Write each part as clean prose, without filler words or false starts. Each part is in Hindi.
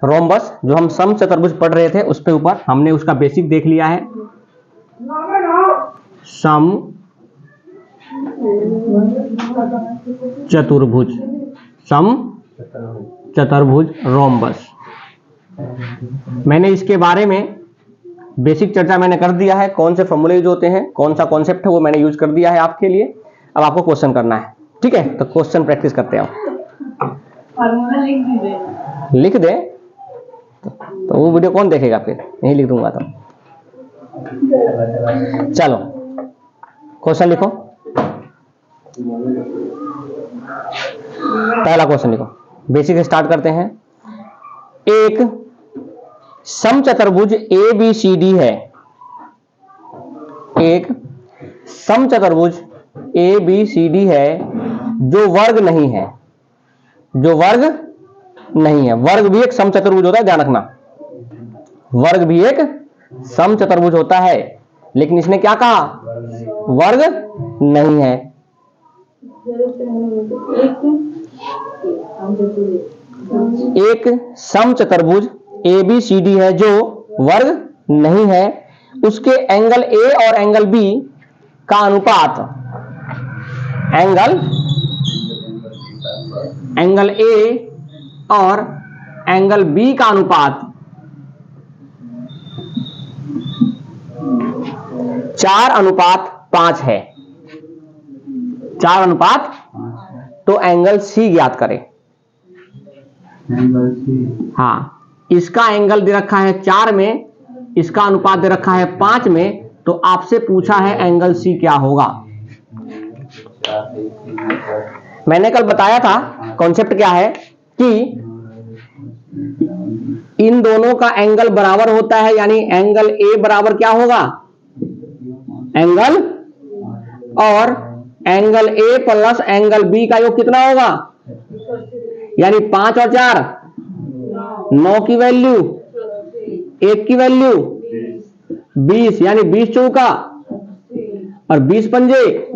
रोम्बस जो हम समचतुर्भुज पढ़ रहे थे उस पे ऊपर हमने उसका बेसिक देख लिया है। सम चतुर्भुज, सम चतुर्भुज रोम्बस, मैंने इसके बारे में बेसिक चर्चा मैंने कर दिया है। कौन से फॉर्मूले यूज होते हैं, कौन सा कॉन्सेप्ट है, वो मैंने यूज कर दिया है आपके लिए। अब आपको क्वेश्चन करना है, ठीक है? तो क्वेश्चन प्रैक्टिस करते हैं। फॉर्मूला लिख दे तो वो वीडियो कौन देखेगा फिर? नहीं लिख दूंगा तो। चलो क्वेश्चन लिखो। पहला क्वेश्चन लिखो, बेसिक स्टार्ट करते हैं। एक समचतुर्भुज ABCD है, एक समचतुर्भुज ABCD है जो वर्ग नहीं है, जो वर्ग नहीं है। वर्ग भी एक समचतुर्भुज होता है, ध्यान रखना, वर्ग भी एक समचतुर्भुज होता है, लेकिन इसने क्या कहा? वर्ग नहीं है। एक समचतुर्भुज ABCD है जो वर्ग नहीं है, उसके एंगल A और एंगल B का अनुपात, एंगल A और एंगल B का अनुपात 4:5 है। 4:5। तो एंगल C ज्ञात करें। एंगल सी, हाँ, इसका एंगल दे रखा है 4 में, इसका अनुपात दे रखा है 5 में, तो आपसे पूछा है एंगल C क्या होगा। मैंने कल बताया था कॉन्सेप्ट क्या है कि इन दोनों का एंगल बराबर होता है, यानी एंगल A बराबर क्या होगा? एंगल, और angle A plus angle B का योग कितना होगा? यानी 5 और 4 9 की वैल्यू, 1 की वैल्यू 20, यानी 20 चौका और 20 पंजे,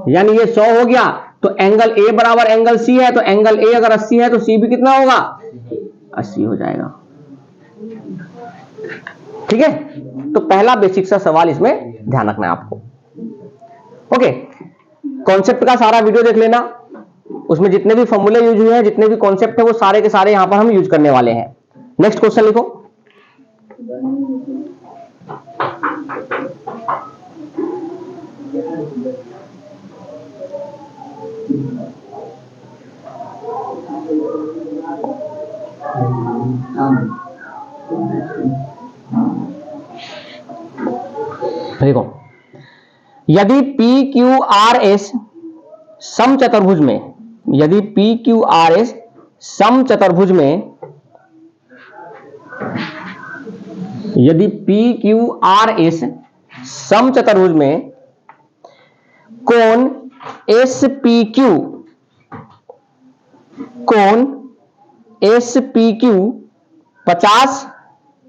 यानी ये 100 हो गया। तो एंगल A बराबर एंगल C है, तो एंगल A अगर 80 है तो C भी कितना होगा? 80 हो जाएगा। ठीक है, तो पहला बेसिक सा सवाल इसमें ध्यान रखना है आपको। ओके, कॉन्सेप्ट का सारा वीडियो देख लेना, उसमें जितने भी फॉर्मूले यूज हुए हैं, जितने भी कॉन्सेप्ट है, वो सारे के सारे यहां पर हम यूज करने वाले हैं। नेक्स्ट क्वेश्चन लिखो। देखो, यदि PQRS समचतुर्भुज में, यदि PQRS समचतुर्भुज में, यदि PQRS समचतुर्भुज में कोण SPQ, कोण SPQ 50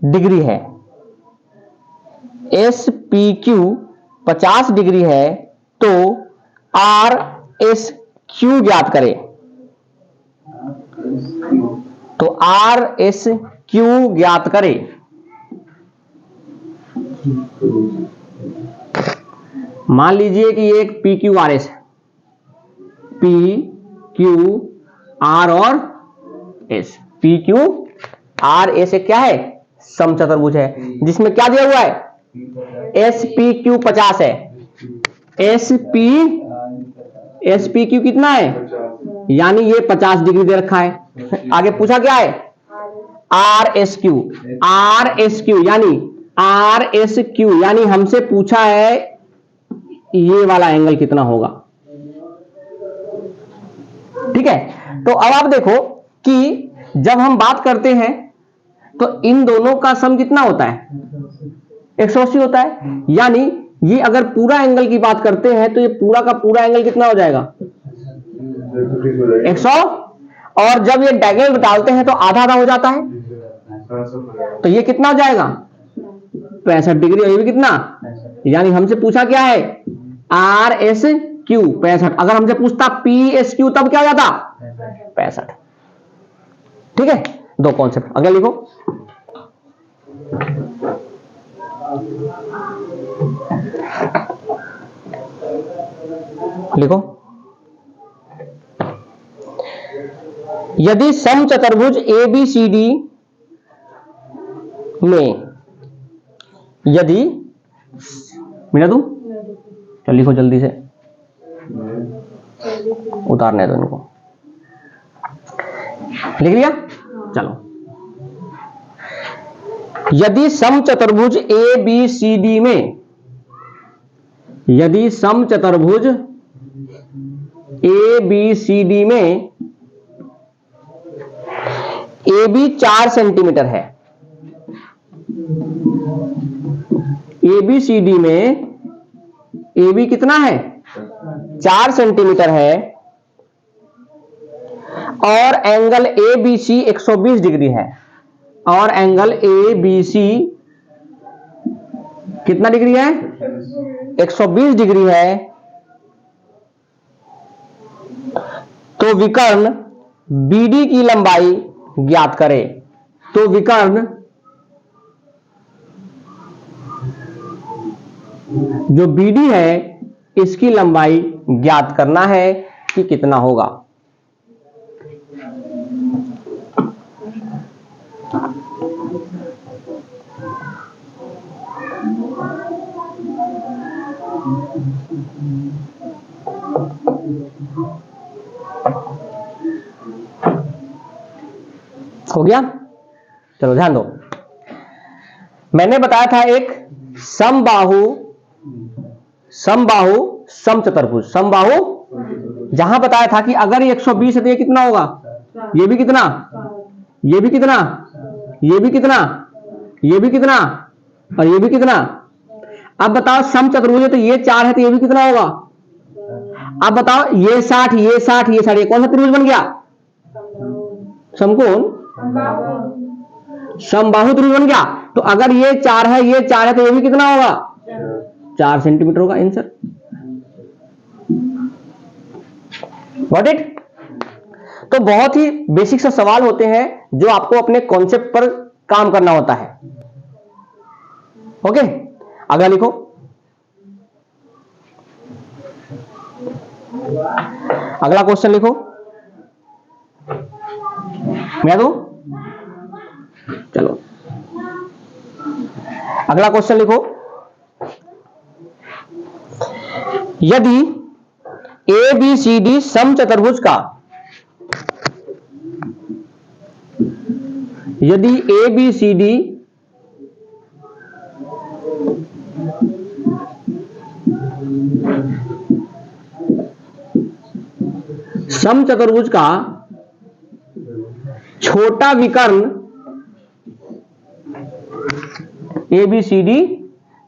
डिग्री है, SPQ 50 डिग्री है, तो RSQ ज्ञात करें। तो RSQ ज्ञात करें। मान लीजिए कि ये एक PQRS है, PQR और S, PQRS एक क्या है? समचतुर्भुज है, जिसमें क्या दिया हुआ है? SPQ 50 है। SPQ कितना है? यानी ये 50 डिग्री दे रखा है। आगे पूछा क्या है? RSQ, RSQ यानी RSQ यानी हमसे पूछा है ये वाला एंगल कितना होगा। ठीक है, तो अब आप देखो कि जब हम बात करते हैं तो इन दोनों का सम कितना होता है? 180 होता है। यानी ये अगर पूरा एंगल की बात करते हैं तो ये पूरा का पूरा एंगल कितना हो जाएगा? 100। और जब ये डायगोनल डालते हैं तो आधा आधा हो जाता है, तो ये कितना हो जाएगा? 65 डिग्री। और ये भी कितना? यानी हमसे पूछा क्या है? RSQ 65। अगर हमसे पूछता PSQ तब क्या हो जाता? 65। ठीक है, दो कॉन्सेप्ट। अगला लिखो, लिखो, यदि समचतुर्भुज ABCD में, यदि, मिला तू, चल लिखो जल्दी से, उतारने दो इनको, लिख लिया? चलो, यदि समचतुर्भुज ABCD में, यदि समचतुर्भुज ABCD में AB 4 सेंटीमीटर है, ABCD में AB कितना है? 4 सेंटीमीटर है, और एंगल ABC 120 डिग्री है, और एंगल ABC कितना डिग्री है? 120 डिग्री है। तो विकर्ण BD की लंबाई ज्ञात करें। तो विकर्ण जो BD है इसकी लंबाई ज्ञात करना है कि कितना होगा। हो गया? चलो ध्यान दो, मैंने बताया था एक समबाहु समचतुर्भुज, समबाहु, जहां बताया था कि अगर ये 120 है तो ये कितना होगा? ये भी कितना, ये भी कितना, ये भी कितना, ये भी कितना, और ये भी कितना। अब बताओ समचतुर्भुज है तो ये 4 है तो ये भी कितना होगा? अब बताओ ये 60, ये 60, ये 60, ये कौन सा त्रिभुज बन गया? समकोण, समबाहु त्रिभुज बन गया। तो अगर ये 4 है, ये 4 है तो ये भी कितना होगा? 4 सेंटीमीटर होगा आंसर। Got it? तो बहुत ही बेसिक सा सवाल होते हैं जो आपको अपने कॉन्सेप्ट पर काम करना होता है। ओके, अगला लिखो, अगला क्वेश्चन लिखो, मैं दो, चलो अगला क्वेश्चन लिखो, यदि ABCD समचतुर्भुज का, यदि ABCD समचतुर्भुज का छोटा विकर्ण, ABCD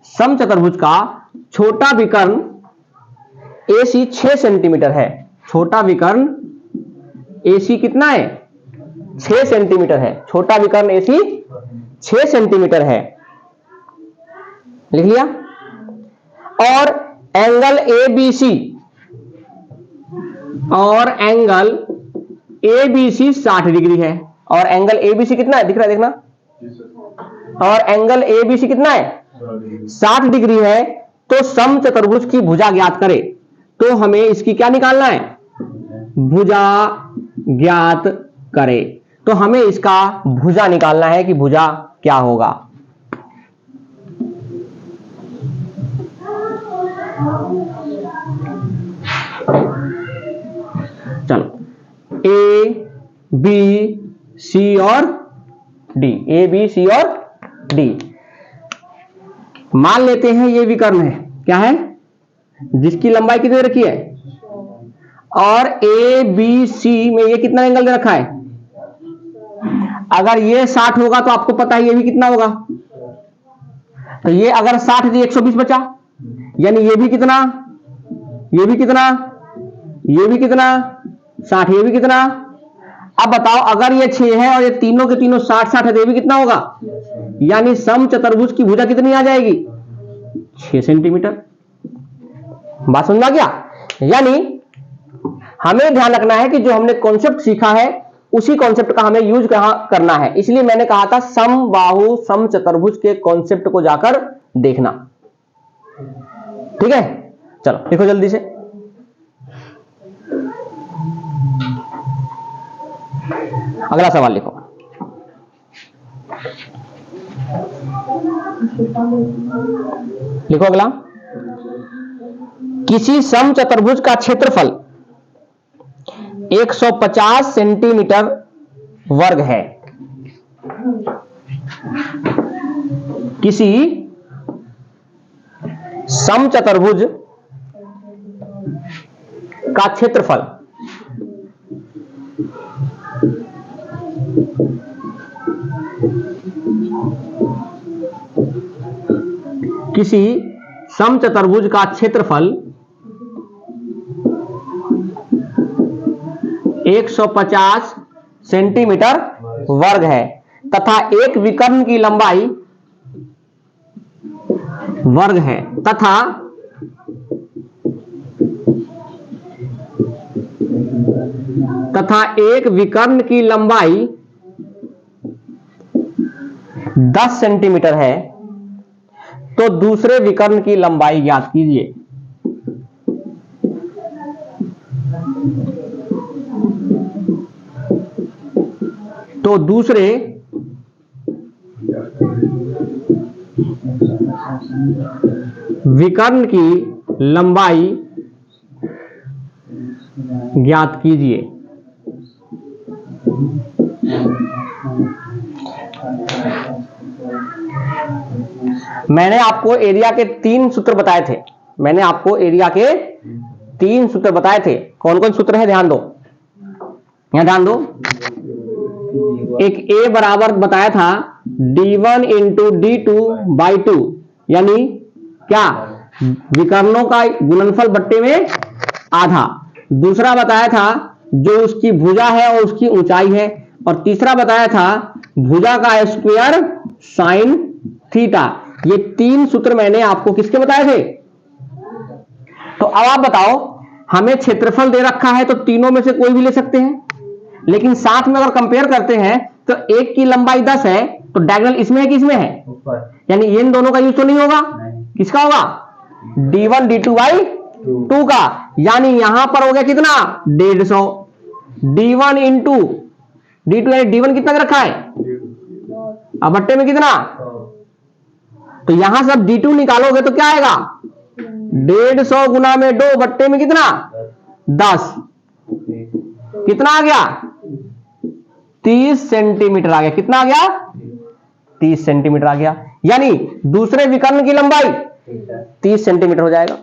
समचतुर्भुज का छोटा विकर्ण AC 6 सेंटीमीटर है। छोटा विकर्ण AC कितना है? 6 सेंटीमीटर है। छोटा विकर्ण AC 6 सेंटीमीटर है, लिख लिया। और एंगल ABC, और एंगल ABC 60 डिग्री है, और एंगल ABC कितना है? दिख रहा है, देखना, और एंगल ABC कितना है? 60 डिग्री है। तो समचतुर्भुज की भुजा ज्ञात करें। तो हमें इसकी क्या निकालना है? भुजा ज्ञात करें। तो हमें इसका भुजा निकालना है कि भुजा क्या होगा। चलो, A, B, C और D, A, B, C और D मान लेते हैं ये विकर्ण है, क्या है? जिसकी लंबाई कितनी रखी है? और ABC में ये कितना एंगल दे रखा है? अगर ये 60 होगा तो आपको पता है ये भी कितना होगा। तो ये अगर 60 है तो 120 बचा, यानी ये भी कितना, ये भी कितना, ये भी कितना, 60, ये भी कितना। अब बताओ अगर ये 6 है और ये तीनों के तीनों 60-60 है तो ये भी कितना होगा? यानी समचतुर्भुज की भुजा कितनी आ जाएगी? 6 सेंटीमीटर। बात समझ आ गया? यानी हमें ध्यान रखना है कि जो हमने कॉन्सेप्ट सीखा है उसी कॉन्सेप्ट का हमें यूज करना है, इसलिए मैंने कहा था समबाहु समचतुर्भुज के कॉन्सेप्ट को जाकर देखना। ठीक है, चलो लिखो जल्दी से। अगला सवाल लिखो। लिखो अगला। किसी समचतुर्भुज का क्षेत्रफल 150 सेंटीमीटर वर्ग है। किसी समचतुर्भुज का क्षेत्रफल किसी समचतुर्भुज का क्षेत्रफल 150 सेंटीमीटर वर्ग है तथा एक विकर्ण की लंबाई वर्ग है तथा एक विकर्ण की लंबाई 10 सेंटीमीटर है, तो दूसरे विकर्ण की लंबाई ज्ञात कीजिए। तो दूसरे विकर्ण की लंबाई ज्ञात कीजिए। मैंने आपको एरिया के 3 सूत्र बताए थे। कौन कौन सूत्र है, ध्यान दो, यहां ध्यान दो। एक ए बराबर बताया था d1 इंटू d2/2, यानी क्या, विकर्णों का गुणनफल बट्टे में आधा। दूसरा बताया था जो उसकी भुजा है और उसकी ऊंचाई है, और तीसरा बताया था भुजा का स्क्वायर साइन थीटा। ये 3 सूत्र मैंने आपको किसके बताए थे। तो अब आप बताओ, हमें क्षेत्रफल दे रखा है तो तीनों में से कोई भी ले सकते हैं, लेकिन साथ में अगर कंपेयर करते हैं तो एक की लंबाई 10 है, तो डायगोनल इसमें है कि इसमें है, यानी इन दोनों का यूज तो नहीं होगा। किसका होगा, d1 d2/2 का, यानी यहां पर हो गया कितना, 150। d1 इंटू d2, यानी d1 कितना रखा है, अब बट्टे में कितना, तो यहां से अब d2 निकालोगे तो क्या आएगा, 150 गुना में 2 बट्टे में कितना, 10, कितना आ गया, 30 सेंटीमीटर आ गया। कितना आ गया, 30 सेंटीमीटर आ गया, यानी दूसरे विकर्ण की लंबाई 30 सेंटीमीटर हो जाएगा।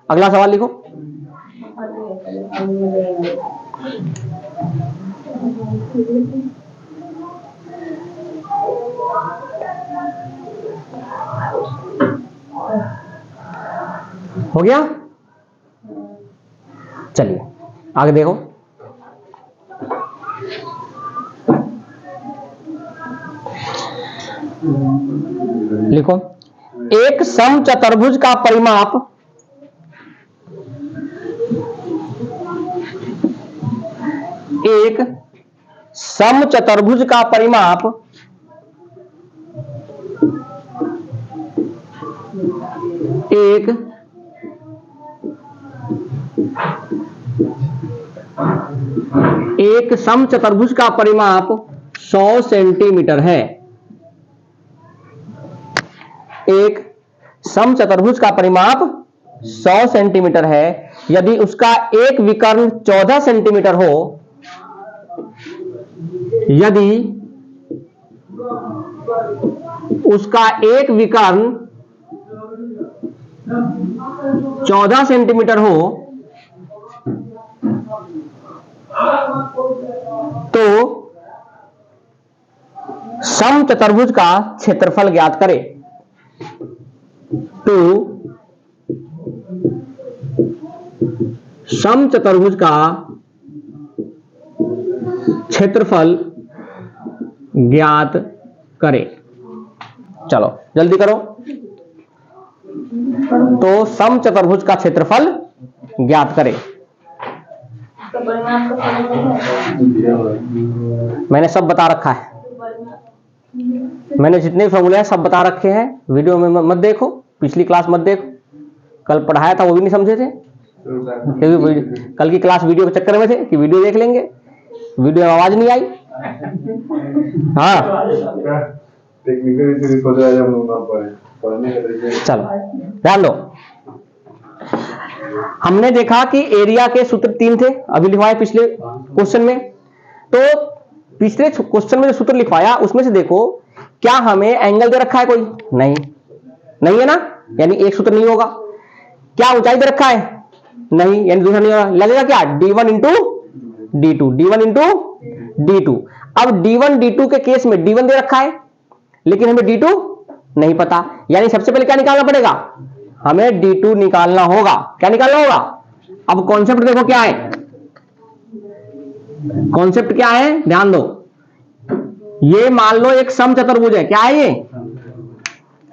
अगला सवाल लिखो। हो गया, चलिए आगे देखो। लिखो, एक समचतुर्भुज का परिमाप एक समचतुर्भुज का परिमाप एक समचतुर्भुज का परिमाप 100 सेंटीमीटर है। एक समचतुर्भुज का परिमाप 100 सेंटीमीटर है, यदि उसका एक विकर्ण 14 सेंटीमीटर हो, यदि उसका एक विकर्ण 14 सेंटीमीटर हो, तो समचतुर्भुज का क्षेत्रफल ज्ञात करें। तो समचतुर्भुज का क्षेत्रफल ज्ञात करें। चलो जल्दी करो। तो समचतुर्भुज का क्षेत्रफल ज्ञात करें। तो परिमाप का फॉर्मूला है। मैंने सब बता रखा है, मैंने जितने फॉर्मूले हैं सब बता रखे हैं। वीडियो में मत देखो, पिछली क्लास मत देखो, कल पढ़ाया था वो भी नहीं समझे थे, क्योंकि कल की क्लास वीडियो के चक्कर में थे कि वीडियो देख लेंगे, वीडियो में आवाज नहीं आई। हाँ चलो ध्यान दो। हमने देखा कि एरिया के सूत्र 3 थे, अभी लिखवाए पिछले क्वेश्चन में। तो पिछले क्वेश्चन में जो सूत्र लिखवाया उसमें से देखो, क्या हमें एंगल दे रखा है कोई? नहीं, नहीं है ना, यानी एक सूत्र नहीं होगा। क्या ऊंचाई दे रखा है? नहीं, यानी दूसरा नहीं होगा। लगेगा क्या? d1 into d2, d1 into d2। अब d1 d2 के केस में d1 दे रखा है, लेकिन हमें d2 नहीं पता, यानी सबसे पहले क्या निकालना पड़ेगा? हमें d2 निकालना होगा। क्या निकालना होगा? अब कॉन्सेप्ट देखो क्या है, कॉन्सेप्ट क्या है, ध्यान दो। ये मान लो एक समचतुर्भुज है, क्या है ये?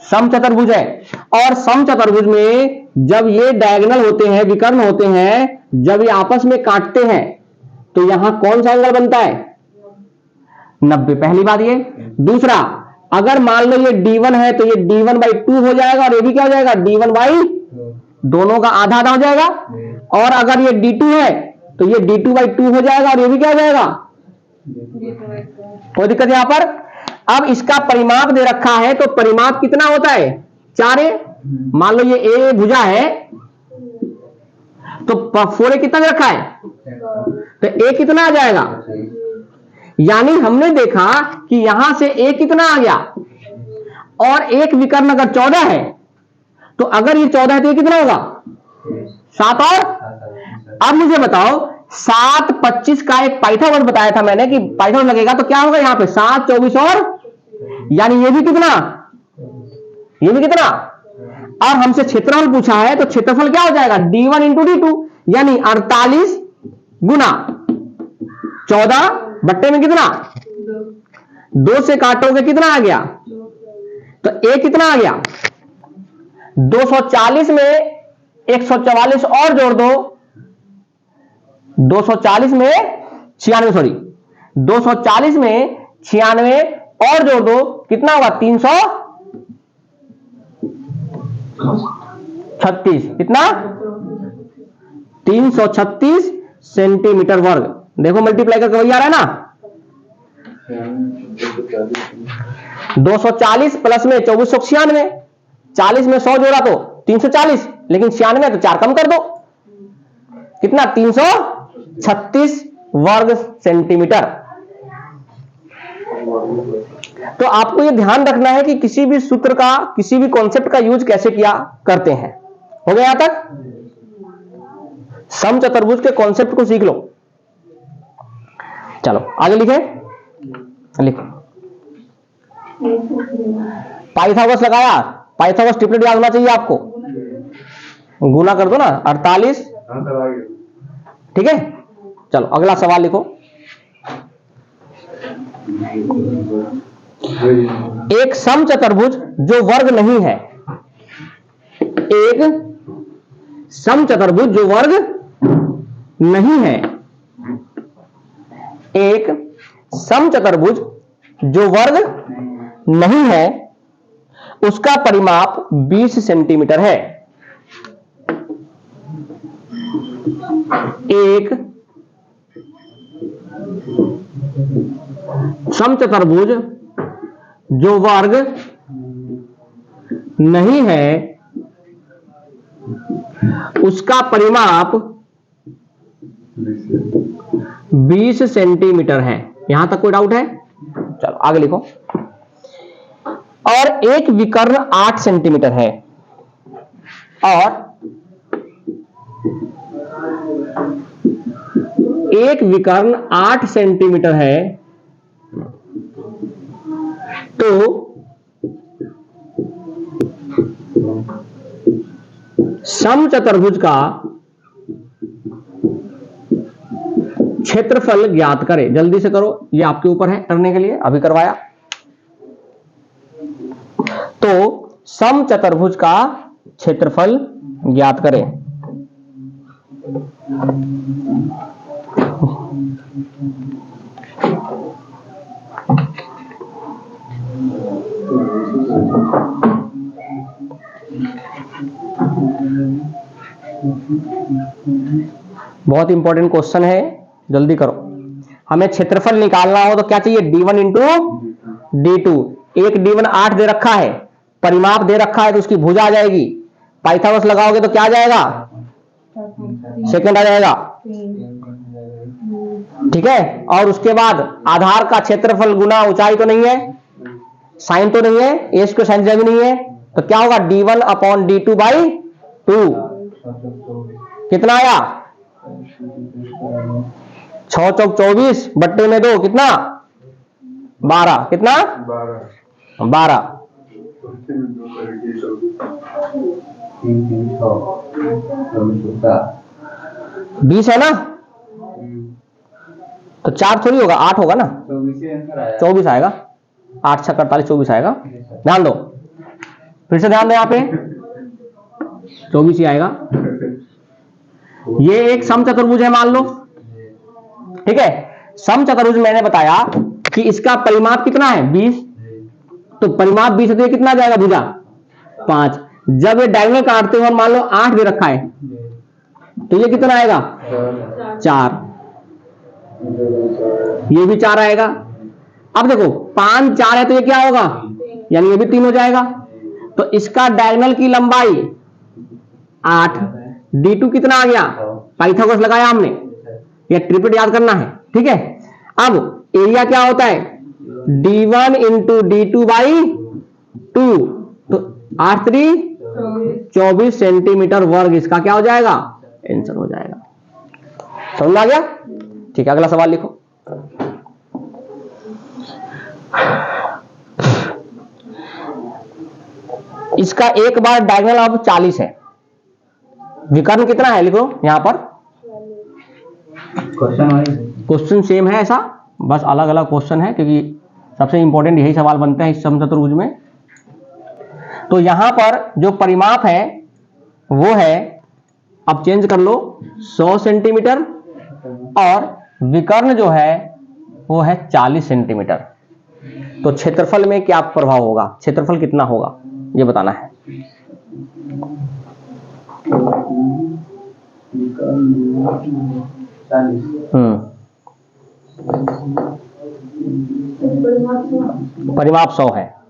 समचतुर्भुज है। और समचतुर्भुज में जब ये डायगोनल होते हैं, विकर्ण होते हैं, जब ये आपस में काटते हैं तो यहां कौन सा एंगल बनता है? 90। पहली बात ये। दूसरा, अगर मान लो ये d1 है तो ये d1/2 हो जाएगा, और ये भी क्या हो जाएगा? d1/, दोनों का आधा आधा हो जाएगा। और अगर ये d2 है तो ये d2/2 हो जाएगा, और ये भी क्या हो जाएगा? कोई दिक्कत यहां पर? अब इसका परिमाप दे रखा है, तो परिमाप कितना होता है? 4a। मान लो ये a भुजा है तो 4a कितना दे रखा है? तो a कितना आ जाएगा? यानी हमने देखा कि यहां से a कितना आ गया, और एक विकर्ण अगर 14 है तो अगर ये 14 है तो ये कितना होगा? 7। और अब मुझे बताओ, 7 25 का एक पाइथागोरस बताया था मैंने कि पाइथागोरस लगेगा तो क्या होगा यहां पे? 7 24 और यानी ये भी कितना, ये भी कितना। और हमसे क्षेत्रफल पूछा है तो क्षेत्रफल क्या हो जाएगा? d1 इंटू d2, यानी 48 गुना 14 बट्टे में कितना? 2 से काटोगे कितना आ गया? तो a कितना आ गया? 240 में 144 और जोड़ दो, 240 में 96, सॉरी 240 में 96 और जोड़ दो, कितना होगा? 336। कितना? 336 सेंटीमीटर वर्ग। देखो मल्टीप्लाई करके वही आ रहा है ना, 240 प्लस में 2496, 40 में 100 जोड़ा तो 340, लेकिन 96 तो 4 कम कर दो, कितना? 336 वर्ग सेंटीमीटर। तो आपको यह ध्यान रखना है कि किसी भी सूत्र का, किसी भी कॉन्सेप्ट का यूज कैसे किया करते हैं। हो गया यहां तक? समचतुर्भुज के कॉन्सेप्ट को सीख लो। चलो आगे लिखे, लिखो। पाइथागोरस लगाया, पाइथागोरस ट्रिपलेट याद होना चाहिए आपको। गुना कर दो ना, 48। ठीक है, चलो अगला सवाल लिखो। एक समचतुर्भुज जो वर्ग नहीं है, एक समचतुर्भुज जो वर्ग नहीं है, एक समचतुर्भुज जो वर्ग नहीं है, उसका परिमाप 20 सेंटीमीटर है। एक समचतुर्भुज जो वर्ग नहीं है, उसका परिमाप 20 सेंटीमीटर है। यहां तक कोई डाउट है? चलो आगे लिखो। और एक विकर्ण 8 सेंटीमीटर है, और एक विकर्ण 8 सेंटीमीटर है, तो समचतुर्भुज का क्षेत्रफल ज्ञात करें। जल्दी से करो, ये आपके ऊपर है करने के लिए, अभी करवाया। तो समचतुर्भुज का क्षेत्रफल ज्ञात करें। बहुत इंपॉर्टेंट क्वेश्चन है, जल्दी करो। हमें क्षेत्रफल निकालना हो तो क्या चाहिए, d1 इंटू d2। एक d1 8 दे रखा है, परिमाप दे रखा है तो उसकी भुजा आ जाएगी। पाइथागोरस लगाओगे तो क्या आ जाएगा, सेकंड आ जाएगा, ठीक है। और उसके बाद आधार का क्षेत्रफल गुना ऊंचाई तो नहीं है, साइन तो नहीं है, एस को साइन भी नहीं है, तो क्या होगा d1 अपॉन d2 बाई 2। कितना आया, 6 चौक 24 बट्टे में 2 कितना 12, कितना 12। 20 है ना, तो 4 थोड़ी होगा, 8 होगा ना, 24 आएगा, 8 6 48 24 आएगा। ध्यान दो, फिर से ध्यान दो, यहाँ पे 24 ही आएगा। ये एक समचतुर्भुज है मान लो, ठीक है। समचतुर्भुज मैंने बताया कि इसका परिमाप कितना है 20, तो परिमाप 20 है तो ये कितना जाएगा भुजा 5। जब ये डायगोनल काटते हो और मान लो 8 दे रखा है तो ये कितना आएगा 4, ये भी 4 आएगा। अब देखो 5 4 है तो ये क्या होगा, यानी ये भी 3 हो जाएगा। तो इसका डायगोनल की लंबाई 8, d2 कितना आ गया, पाइथागोरस लगाया हमने, ये ट्रिपल याद करना है, ठीक है। अब एरिया क्या होता है d1 इंटू d2 बाई 2, तो 8 3 24 सेंटीमीटर वर्ग इसका क्या हो जाएगा, आंसर हो जाएगा। समझ आ गया, ठीक है। अगला सवाल लिखो। इसका एक बार डायगोनल अब 40 है, विकर्ण कितना है लिखो यहां पर। क्वेश्चन सेम है ऐसा, बस अलग अलग क्वेश्चन है, क्योंकि सबसे इंपॉर्टेंट यही सवाल बनते हैं इस समचतुर्भुज में। तो यहां पर जो परिमाप है वो है, अब चेंज कर लो 100 सेंटीमीटर, और विकर्ण जो है वो है 40 सेंटीमीटर। तो क्षेत्रफल में क्या प्रभाव होगा, क्षेत्रफल कितना होगा ये बताना है। परिमाप 100 है,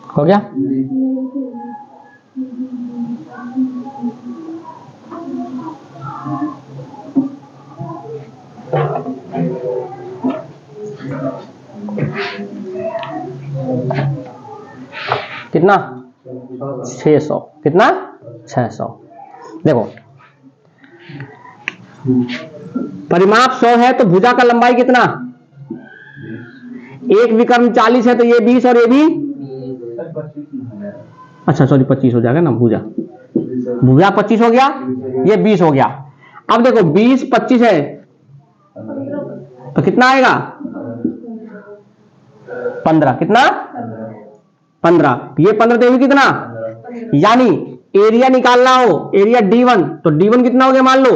हो गया। कितना 600, कितना 600। देखो परिमाप 100 है तो भुजा का लंबाई कितना, एक विकर्ण 40 है तो ये 20 और ये भी, अच्छा सॉरी 25 हो जाएगा ना, भुजा 25 हो गया, ये 20 हो गया। अब देखो 20 25 है तो कितना आएगा 15, कितना 15, ये 15 तो ये भी कितना, यानी एरिया निकालना हो, एरिया d1, तो d1 कितना हो गया मान लो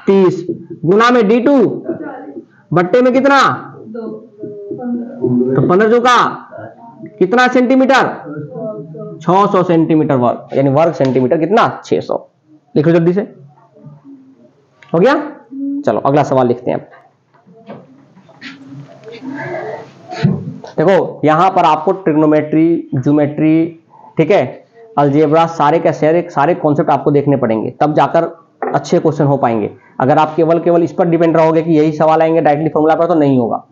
30, गुना में d2 बट्टे में कितना, तो 15 जो का कितना सेंटीमीटर, 600 सेंटीमीटर वर्ग, यानी वर्ग सेंटीमीटर कितना 600। लिखो जल्दी से, हो गया। चलो अगला सवाल लिखते हैं। देखो यहां पर आपको ट्रिग्नोमेट्री, ज्योमेट्री, ठीक है, अलजेब्रा, सारे के सारे कॉन्सेप्ट आपको देखने पड़ेंगे, तब जाकर अच्छे क्वेश्चन हो पाएंगे। अगर आप केवल इस पर डिपेंड रहोगे कि यही सवाल आएंगे डायरेक्टली फॉर्मूला पर, तो नहीं होगा।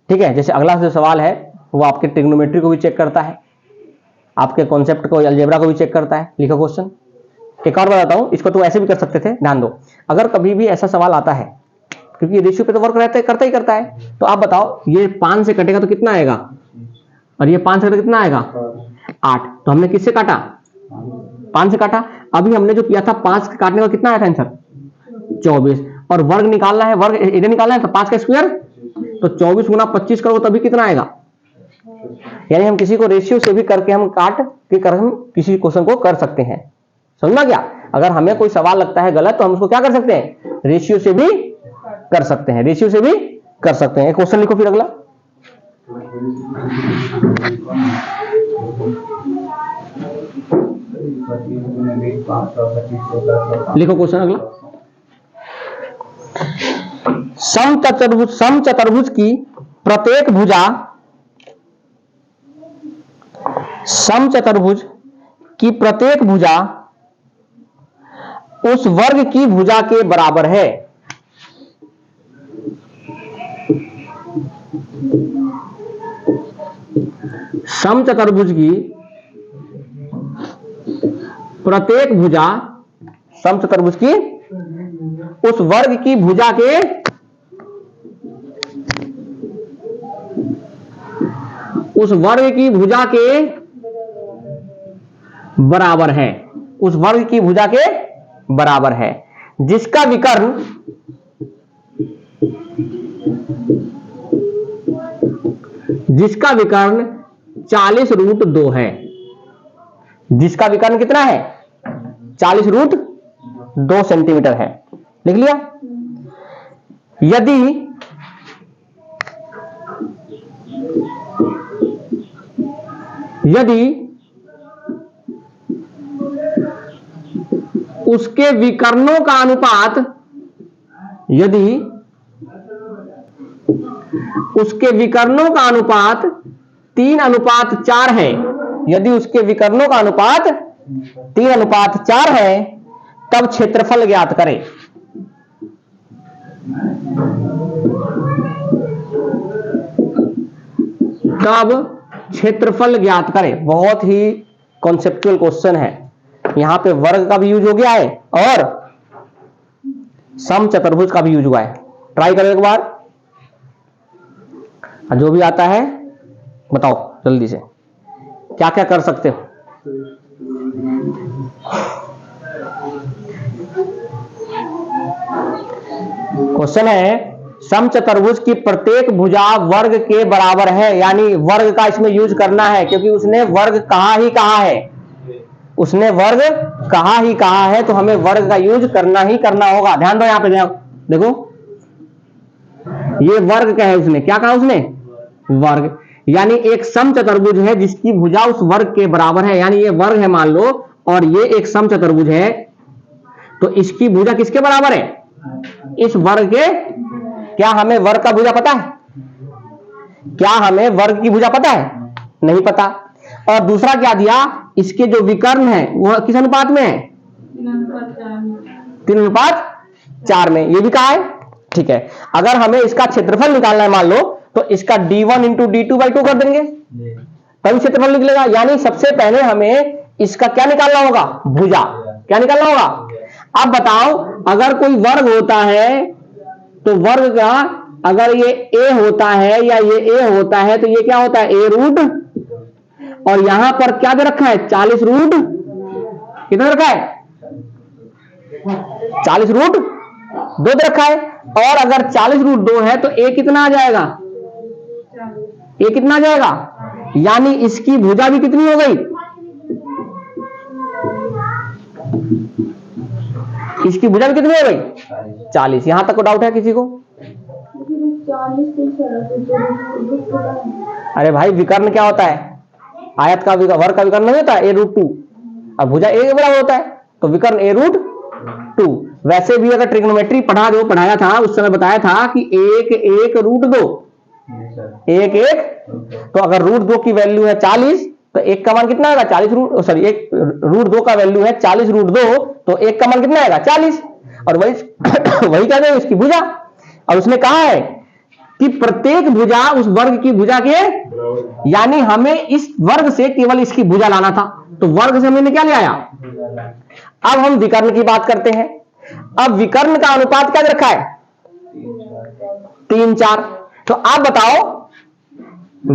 ठीक है, जैसे अगला जो सवाल है वो आपके ट्रिग्नोमेट्री को भी चेक करता है, आपके कॉन्सेप्ट को, अलजेब्रा को भी चेक करता है। लिखो क्वेश्चन। एक और बताता हूं, इसको तो ऐसे भी कर सकते थे, ध्यान दो। अगर कभी भी ऐसा सवाल आता है, क्योंकि रेशियो पे तो वर्क रहता है, करता है, तो आप बताओ ये 5 से कटेगा तो कितना आएगा, और ये 5 से कटेगा कितना आएगा, 8। तो हमने किससे काटा, 5 से काटा। अभी हमने जो किया था 5 के काटने का कितना आया था आंसर, 24, और वर्ग निकालना है, वर्ग एरिया निकालना है, तो 5 का स्क्वायर, तो 24 गुना 25 करोगे तभी कितना आएगा। यानी हम किसी को रेशियो से भी करके हम काट के कर हम किसी क्वेश्चन को कर सकते हैं। समझना क्या? अगर हमें कोई सवाल लगता है गलत तो हम उसको क्या कर सकते हैं, रेशियो से भी कर सकते हैं, रेशियो से भी कर सकते हैं। एक क्वेश्चन लिखो फिर अगला। लिखो क्वेश्चन अगला। समचतुर्भुज की प्रत्येक भुजा, समचतुर्भुज की प्रत्येक भुजा उस वर्ग की भुजा के बराबर है। समचतुर्भुज की प्रत्येक भुजा, समचतुर्भुज की उस वर्ग की भुजा के, उस वर्ग की भुजा के बराबर है, उस वर्ग की भुजा के बराबर है, जिसका विकर्ण, जिसका विकर्ण 40√2 है। जिसका विकर्ण कितना है, 40√2 सेंटीमीटर है। लिख लिया। यदि उसके विकर्णों का अनुपात, यदि उसके विकर्णों का अनुपात 3:4 है, यदि उसके विकर्णों का अनुपात 3:4 है, तब क्षेत्रफल ज्ञात करें। तब क्षेत्रफल ज्ञात करें। बहुत ही कॉन्सेप्चुअल क्वेश्चन है। यहां पे वर्ग का भी यूज हो गया है और समचतुर्भुज का भी यूज हुआ है। ट्राई करो एक बार, जो भी आता है बताओ जल्दी से, क्या क्या कर सकते हो। क्वेश्चन है समचतुर्भुज की प्रत्येक भुजा वर्ग के बराबर है, यानी वर्ग का इसमें यूज करना है, क्योंकि उसने वर्ग कहा ही कहा है, उसने वर्ग कहा ही कहा है, तो हमें वर्ग का यूज करना ही करना होगा। ध्यान दो, यहां पे देखो, ये वर्ग क्या है, उसने क्या कहा, उसने वर्ग, यानी एक समचतुर्भुज है जिसकी भुजा उस वर्ग के बराबर है, यानी ये वर्ग है मान लो, और ये एक समचतुर्भुज है, तो इसकी भुजा किसके बराबर है, इस वर्ग के। क्या हमें वर्ग का भुजा पता है? क्या हमें वर्ग की भुजा पता है? नहीं पता। और दूसरा क्या दिया, इसके जो विकर्ण है वह किस अनुपात में है, 3:4 में, ये भी कहा है। ठीक है, अगर हमें इसका क्षेत्रफल निकालना है मान लो, तो इसका d1 × d2/2 कर देंगे, तभी क्षेत्रफल निकलेगा। यानी सबसे पहले हमें इसका क्या निकालना होगा, भुजा। क्या निकालना होगा? अब बताओ, अगर कोई वर्ग होता है तो वर्ग का, अगर ये a होता है या ये a होता है, तो ये क्या होता है, a√, और यहां पर क्या दे रखा है, 40√, कितना रखा है, 40√2 दे रखा है। और अगर 40√2 है तो a कितना आ जाएगा, a कितना आ जाएगा, यानी इसकी भुजा भी कितनी हो गई, इसकी भुजा भी कितनी हो गई, 40। यहां तक को डाउट है किसी को? अरे भाई, विकर्ण क्या होता है, आयत का वर्ग का विकर्ण नहीं होता है a√2, और भुजा a के बराबर होता है, तो विकर्ण a√2। वैसे भी अगर ट्रिग्नोमेट्री पढ़ाया था उस समय बताया था कि 1√2, 1 तो अगर √2 की वैल्यू है 40, तो 1 का मान कितना आएगा, 40√2 का वैल्यू है 40√2, तो 1 का मान कितना आएगा, 40। और वही वही क्या है इसकी भुजा। और उसने कहा है कि प्रत्येक भुजा उस वर्ग की भुजा के, यानी हमें इस वर्ग से केवल इसकी भुजा लाना था, तो वर्ग से हमने क्या ले आया। अब हम विकर्ण की बात करते हैं। अब विकर्ण का अनुपात क्या रखा है, 3:4। तो आप बताओ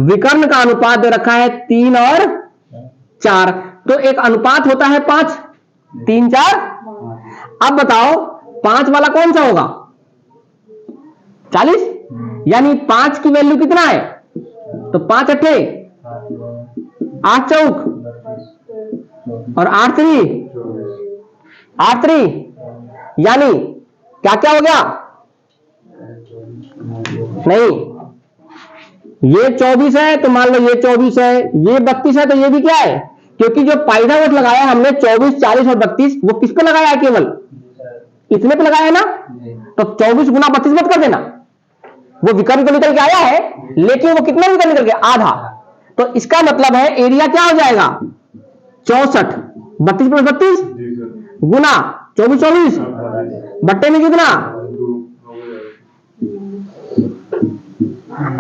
विकर्ण का अनुपात दे रखा है 3 और 4, तो एक अनुपात होता है 5, 3:4। अब बताओ 5 वाला कौन सा होगा, 40, यानी 5 की वैल्यू कितना है, तो 5 अट्ठे 8 चौक और 8 3, यानी क्या क्या हो गया, नहीं ये 24 है तो मान लो ये 24 है, ये 32 है तो ये भी क्या है, क्योंकि जो पाइथागोरस लगाया हमने 24, 40 और 32 वो किस पे लगाया है, केवल इतने पे लगाया है ना, तो 24 गुना 32 मत कर देना, वो विकर्ण तो निकल के आया है लेकिन वो कितना निकल के, आधा। तो इसका मतलब है एरिया क्या हो जाएगा 64, 32 + 32 गुना 24, 24 बट्टे में कितना,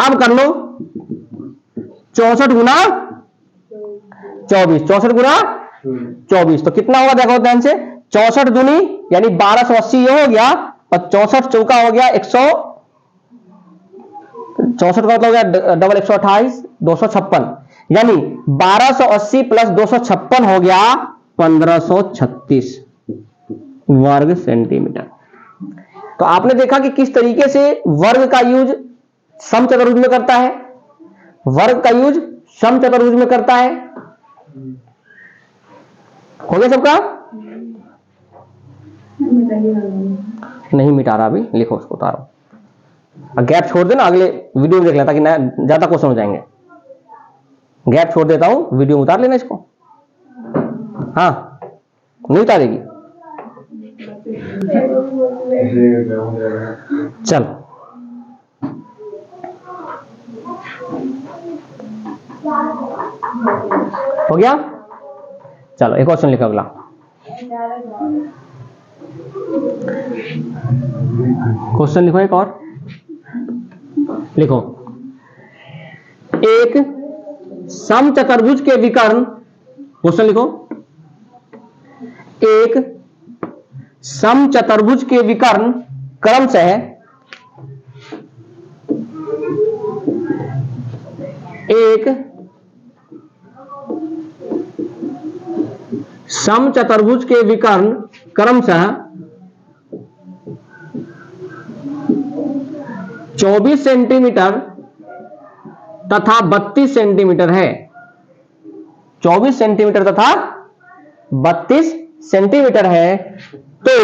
अब कर लो 64 गुना 24, 64 गुना 24 तो कितना होगा, देखो ध्यान से, 64 दूनी यानी 1280 ये हो गया, और 64 चौका हो गया 100, 64 का मतलब हो गया डबल 128, 256, यानी 1280 + 256 हो गया 1536 वर्ग सेंटीमीटर। तो आपने देखा कि किस तरीके से वर्ग का यूज समचतुर्भुज में करता है, वर्ग का यूज समचतुर्भुज में करता है। हो गया सबका, नहीं मिटा रहा अभी, लिखो उसको, उतारो, गैप छोड़ देना, अगले वीडियो में देख लेता कि ना ज्यादा क्वेश्चन हो जाएंगे। गैप छोड़ देता हूं, वीडियो में उतार लेना इसको। हाँ नहीं उतारेगी, चल हो गया। चलो एक क्वेश्चन लिखो अगला, क्वेश्चन लिखो एक और, लिखो एक समचतुर्भुज के विकर्ण, क्वेश्चन लिखो, एक समचतुर्भुज के विकर्ण क्रमशः एक समचतुर्भुज के विकर्ण क्रमशः 24 सेंटीमीटर तथा 32 सेंटीमीटर है, 24 सेंटीमीटर तथा 32 सेंटीमीटर है, तो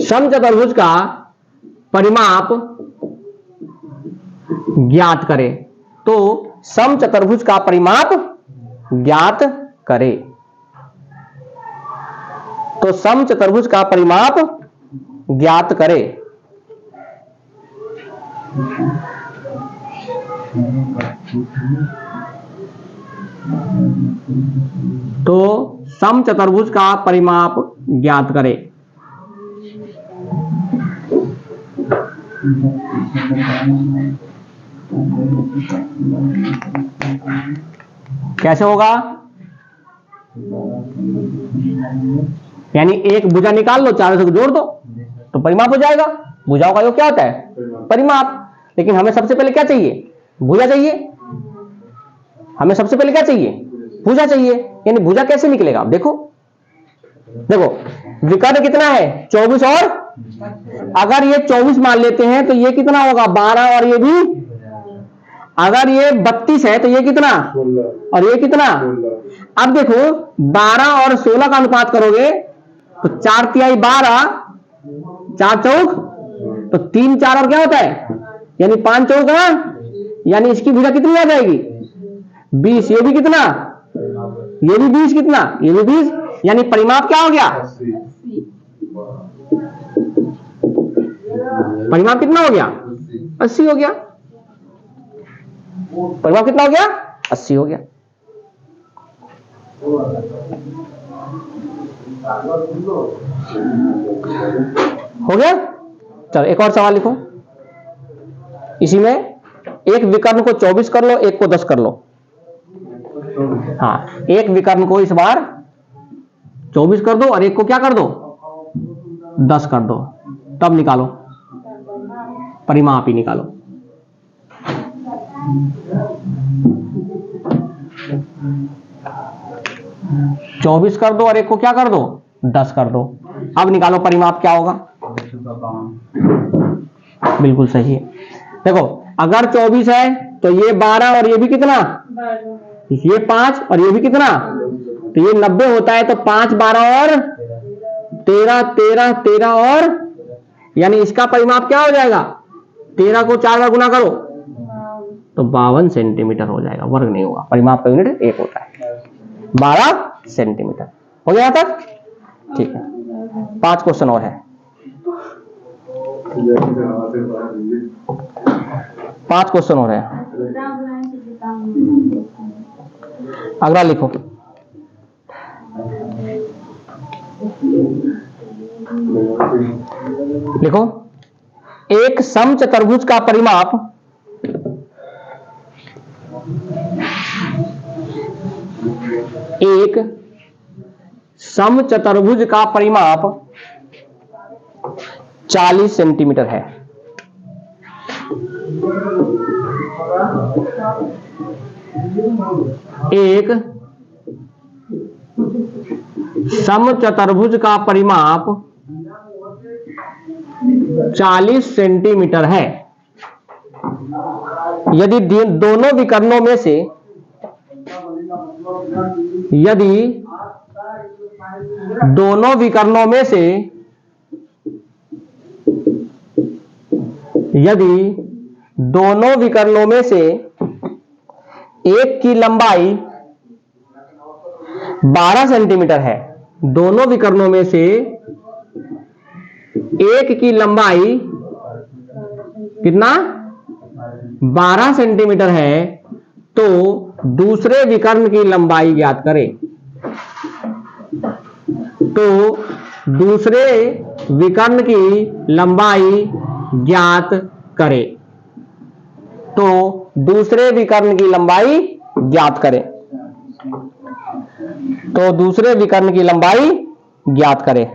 समचतुर्भुज का परिमाप ज्ञात करें। तो समचतुर्भुज का परिमाप ज्ञात करें, तो समचतुर्भुज का परिमाप ज्ञात करें। तो समचतुर्भुज का परिमाप ज्ञात करें। कैसे होगा, यानी एक भुजा निकाल लो, चारों से जोड़ दो तो परिमाप हो जाएगा। भुजाओं का योग क्या होता है, परिमाप। लेकिन हमें सबसे पहले क्या चाहिए, भुजा चाहिए, हमें सबसे पहले क्या चाहिए, भुजा चाहिए। यानी भुजा कैसे निकलेगा, देखो देखो विकर्ण कितना है 24, और अगर ये 24 मान लेते हैं तो ये कितना होगा 12, और ये भी, अगर ये 32 है तो ये कितना, और ये कितना। अब देखो 12 और 16 का अनुपात करोगे तो 4 तिहाई 12, 4 चौक, तो 3 4 और क्या होता है, यानी 5 चौक, यानी इसकी भुजा कितनी आ जाएगी 20, ये भी कितना, ये भी 20, कितना, ये भी 20, यानी परिमाप क्या हो गया, परिमाप कितना हो गया 80 हो गया। परिमाप कितना हो गया 80 हो गया। हो गया। चलो एक और सवाल लिखो। इसी में एक विकर्ण को 24 कर लो, एक को 10 कर लो। हाँ, एक विकर्ण को इस बार 24 कर दो और एक को क्या कर दो, 10 कर दो। तब निकालो, परिमाप ही निकालो। चौबीस कर दो और एक को क्या कर दो, 10 कर दो। अब निकालो परिमाप क्या होगा। बिल्कुल सही है। देखो अगर 24 है तो ये 12 और ये भी कितना, ये 5 और ये भी कितना, तो ये 90 होता है। तो 5 12 और 13 13 13 और यानी इसका परिमाप क्या हो जाएगा, 13 को 4 बार गुना करो तो 52 सेंटीमीटर हो जाएगा। वर्ग नहीं होगा, परिमाप का यूनिट 1 होता है। 12 सेंटीमीटर हो गया तक। ठीक है, 5 क्वेश्चन और है। 5 क्वेश्चन हो रहे हैं। अगला लिखो। लिखो एक समचतुर्भुज का परिमाप एक समचतुर्भुज का परिमाप 40 सेंटीमीटर है। एक समचतुर्भुज का परिमाप 40 सेंटीमीटर है। यदि दोनों विकर्णों में से एक की लंबाई 12 सेंटीमीटर है, दोनों विकर्णों में से एक की लंबाई कितना, 12 सेंटीमीटर है, तो दूसरे विकर्ण की लंबाई ज्ञात करें। तो दूसरे विकर्ण की लंबाई ज्ञात करें। तो दूसरे विकर्ण की लंबाई ज्ञात करें। तो दूसरे विकर्ण की लंबाई ज्ञात करें।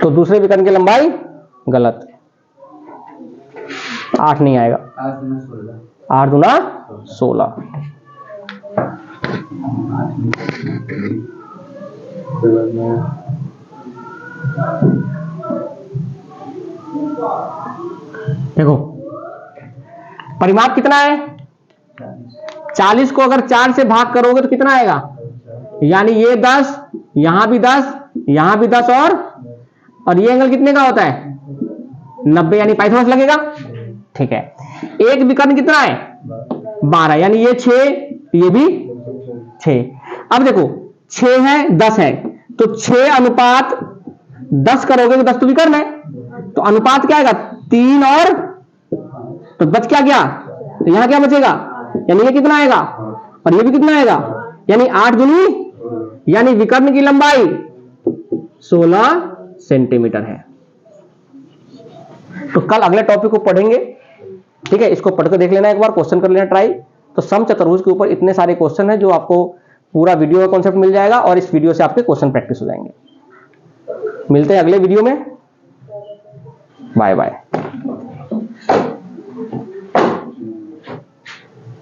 तो दूसरे विकर्ण की लंबाई गलत, 8 नहीं आएगा। 8 दूना 16। देखो परिमाप कितना है, 40 को अगर 4 से भाग करोगे तो कितना आएगा, यानी ये 10, यहां भी 10, यहां भी 10 और ये एंगल कितने का होता है, 90, यानी पाइथागोरस लगेगा। ठीक है, एक विकर्ण कितना है, 12, यानी ये 6, ये भी 6। अब देखो 6 है 10 है, तो 6 अनुपात 10 करोगे तो 10 तो विकर्ण है, तो अनुपात क्या आएगा, 3 और तो बच क्या गया, तो यहां क्या बचेगा, यानी ये कितना आएगा और ये भी कितना आएगा, यानी 8 दूनी, यानी विकर्ण की लंबाई 16 सेंटीमीटर है। तो कल अगले टॉपिक को पढ़ेंगे। ठीक है, इसको पढ़कर देख लेना, एक बार क्वेश्चन कर लेना ट्राई। तो समचतुर्भुज के ऊपर इतने सारे क्वेश्चन हैं जो आपको पूरा वीडियो का कॉन्सेप्ट मिल जाएगा और इस वीडियो से आपके क्वेश्चन प्रैक्टिस हो जाएंगे। मिलते हैं अगले वीडियो में। Bye bye.